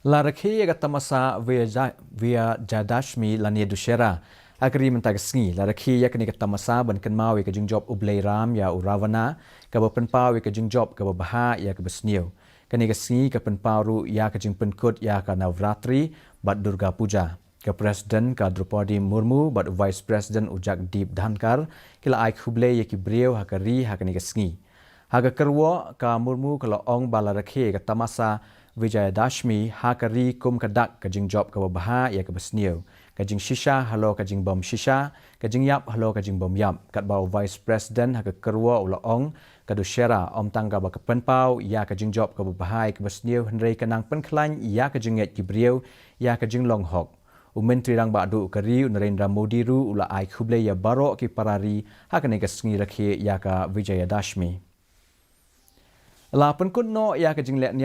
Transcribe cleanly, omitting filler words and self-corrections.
Laraki kata masa via Jadashmi lania dushera. Agri mentagasngi laraki ya kini kata masa ban kenmawi ke jingjob ublay ram ya uravana ke penpawi ke jingjob ke baha ya ke besniu. Kini gasngi ke penparu ya ke jing penkut ya ke Navratri bat Durga Puja. Ke Presiden ke Draupadi Murmu bat Vice President Ujak Deep Dhankar kila aik hublay ya ki beliau hakari hakani gasngi. Haga kerwa ka Murmu kalau ong balaraki kata masa Vijayadashmi hakari kum kadak kajing job ke baha ya ke besniu. Kajing shisha halo kajing bom shisha, kajing yap halo kajing bom yap. Kat bau Vice President haga kerwa ula ong kadushera om tangga ba kepenpau ya kajing job ke baha ya ke besniu hendrai kenang penklan ya kajing yat kibriu ya kajing long hok. Menteri rang ba adu kari Narendra Modi ru ula aik hublay ya barok ki parari hakane gasngi rakhi ya ka Vijayadashmi. La penkut no ya kajing lek niam